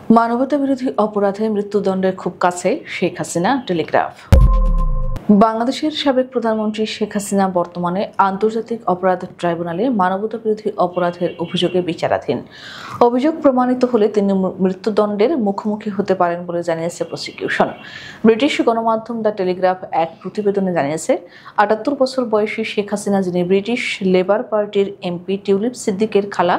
মানবতাবিরোধী অপরাধে মৃত্যুদণ্ডের খুব কাছে শেখ হাসিনা টেলিগ্রাফ। বাংলাদেশের সাবেক প্রধানমন্ত্রী শেখ হাসিনা বর্তমানে আন্তর্জাতিক অপরাধ ট্রাইব্যুনালে মানবতাবিরোধী অপরাধের অভিযোগে বিচারাধীন। অভিযোগ প্রমাণিত হলে তিনি মৃত্যুদণ্ডের মুখোমুখি হতে পারেন বলে জানিয়েছে প্রসিকিউশন। ব্রিটিশ গণমাধ্যম দ্য টেলিগ্রাফ এক প্রতিবেদনে জানিয়েছে, ৭৮ বছর বয়সী শেখ হাসিনা, যিনি ব্রিটিশ লেবার পার্টির এমপি টিউলিপ সিদ্দিকের খালা,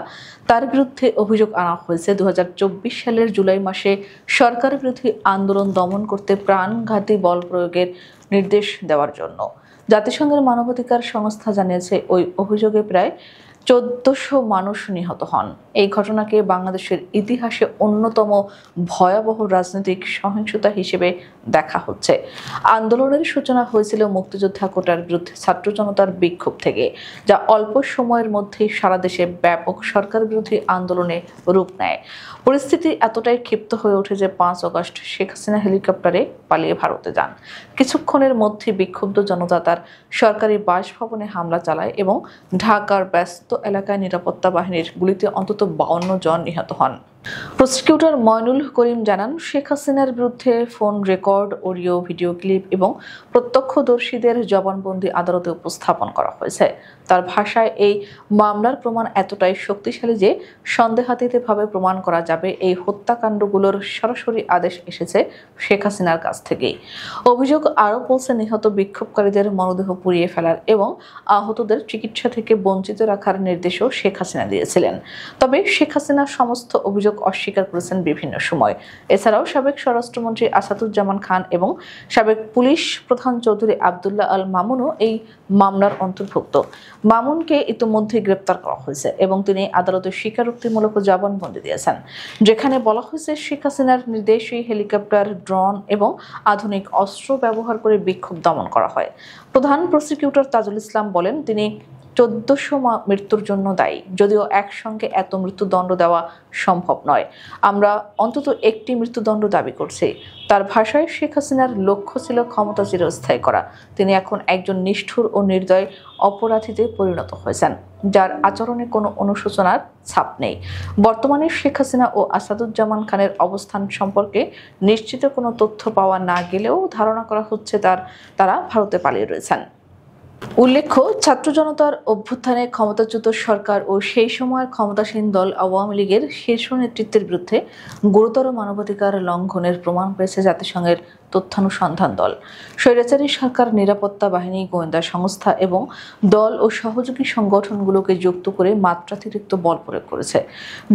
তার বিরুদ্ধে অভিযোগ আনা হয়েছে ২০২৪ সালের জুলাই মাসে সরকার বিরোধী আন্দোলন দমন করতে প্রাণঘাতী বল প্রয়োগের নির্দেশ দেওয়ার জন্য। জাতিসংঘের মানবাধিকার সংস্থা জানিয়েছে, ওই অভিযোগে প্রায় ১৪০০ মানুষ নিহত হন। এই ঘটনাকে বাংলাদেশের ইতিহাসে অন্যতম ভয়াবহ রাজনৈতিক সহিংসতা হিসেবে দেখা হচ্ছে। আন্দোলনের সূচনা হয়েছিল মুক্তিযোদ্ধা কোটার বিরুদ্ধে ছাত্র জনতার বিক্ষোভ থেকে, যা অল্প সময়ের মধ্যেই সারা দেশে ব্যাপক সরকার বিরোধী আন্দোলনে রূপ নেয়। পরিস্থিতি এতটাই ক্ষিপ্ত হয়ে ওঠে যে ৫ আগস্ট শেখ হাসিনা হেলিকপ্টারে পালিয়ে ভারতে যান। কিছুক্ষণের মধ্যে বিক্ষুব্ধ জনতা তার সরকারি বাসভবনে হামলা চালায় এবং ঢাকার ব্যস্ত এলাকায় নিরাপত্তা বাহিনীর গুলিতে অন্তত ৫২ জন নিহত হন। প্রসিকিউটর ময়নুল করিম জানান, শেখ হাসিনার বিরুদ্ধে phone record, audio, video clip এবং প্রত্যক্ষদর্শীদের জবানবন্দি আদালতে উপস্থাপন করা হয়েছে। তার ভাষায়, এই মামলার প্রমাণ এতটাই শক্তিশালী যে সন্দেহাতীতভাবে প্রমাণ করা যাবে এই হত্যাকাণ্ডগুলোর সরাসরি আদেশ এসেছে শেখ হাসিনার কাছ থেকেই। অভিযোগ আরও বলছে, নিহত বিক্ষোভকারীদের মরদেহ পুড়িয়ে ফেলার এবং আহতদের চিকিৎসা থেকে বঞ্চিত রাখার নির্দেশও শেখ হাসিনা দিয়েছিলেন। তবে শেখ হাসিনা সমস্ত অভিযোগ অস্বীকার করেছেন বিভিন্ন সময়। এছাড়াও সাবেক স্বরাষ্ট্রমন্ত্রী আসাদুজ্জামান খান এবং সাবেক পুলিশ প্রধান চৌধুরী আব্দুল্লাহ আল মামুনও এই মামলার অন্তর্ভুক্ত। মামুনকে ইতিমধ্যে গ্রেপ্তার করা হয়েছে এবং তিনি আদালতে স্বীকারোক্তিমূলক জবানবন্দি দিয়েছেন, যেখানে বলা হয়েছে শেখ হাসিনার নির্দেশেই হেলিকপ্টার, ড্রোন এবং আধুনিক অস্ত্র ব্যবহার করে বিক্ষোভ দমন করা হয়। প্রধান প্রসিকিউটর তাজুল ইসলাম বলেন, তিনি ১৪০০ মৃত্যুর জন্য দায়ী। যদিও একসঙ্গে এত মৃত্যুদণ্ড দেওয়া সম্ভব নয়, আমরা অন্তত একটি মৃত্যুদণ্ড দাবি করছি। তার ভাষায়, শেখ হাসিনার লক্ষ্য ছিল ক্ষমতা চিরস্থায়ী করা। তিনি এখন একজন নিষ্ঠুর ও নির্দয় অপরাধীতে পরিণত হয়েছেন, যার আচরণে কোনো অনুশোচনার ছাপ নেই। বর্তমানে শেখ হাসিনা ও আসাদুজ্জামান খানের অবস্থান সম্পর্কে নিশ্চিত কোনো তথ্য পাওয়া না গেলেও ধারণা করা হচ্ছে তারা ভারতে পালিয়ে রয়েছেন। উল্লেখ্য, ছাত্র জনতার অভ্যুত্থানে ক্ষমতাচ্যুত সরকার ও সেই সময়ের ক্ষমতাসীন দল আওয়ামী লীগের শীর্ষ নেতৃত্বের বিরুদ্ধে গুরুতর মানবাধিকার লঙ্ঘনের প্রমাণ পেয়েছে জাতিসংঘের তথ্যানুসন্ধান দল। স্বৈরাচারী সরকার নিরাপত্তা বাহিনী, গোয়েন্দা সংস্থা এবং দল ও সহযোগী সংগঠনগুলোকে যুক্ত করে মাত্রাতিরিক্ত বল প্রয়োগ করেছে।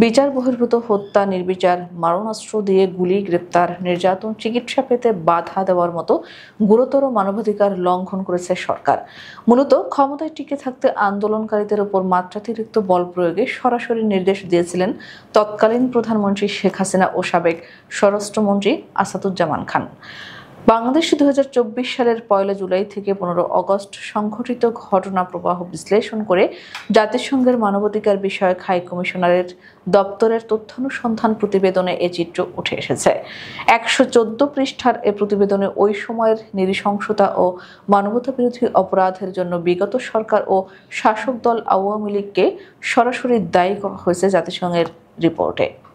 বিচার বহির্ভূত হত্যা, নির্বিচার মারণাস্ত্র দিয়ে গুলি, গ্রেপ্তার, নির্যাতন, চিকিৎসা পেতে বাধা দেওয়ার মতো গুরুতর মানবাধিকার লঙ্ঘন করেছে সরকার। মূলত ক্ষমতায় টিকে থাকতে আন্দোলনকারীদের উপর মাত্রাতিরিক্ত বল প্রয়োগে সরাসরি নির্দেশ দিয়েছিলেন তৎকালীন প্রধানমন্ত্রী শেখ হাসিনা ও সাবেক স্বরাষ্ট্রমন্ত্রী আসাদুজ্জামান খান। বাংলাদেশ ২০২৪ সালের ১ জুলাই থেকে ১৫ আগস্ট সংঘটিত ঘটনা প্রবাহ বিশ্লেষণ করে জাতিসংঘের মানবাধিকার বিষয়ক হাই কমিশনারের দপ্তরের তথ্যানুসন্ধান প্রতিবেদনে এ চিত্র উঠে এসেছে। ১১৪ পৃষ্ঠার এ প্রতিবেদনে ওই সময়ের নৃশংসতা ও মানবতাবিরোধী অপরাধের জন্য বিগত সরকার ও শাসক দল আওয়ামী লীগকে সরাসরি দায়ী করা হয়েছে জাতিসংঘের রিপোর্টে।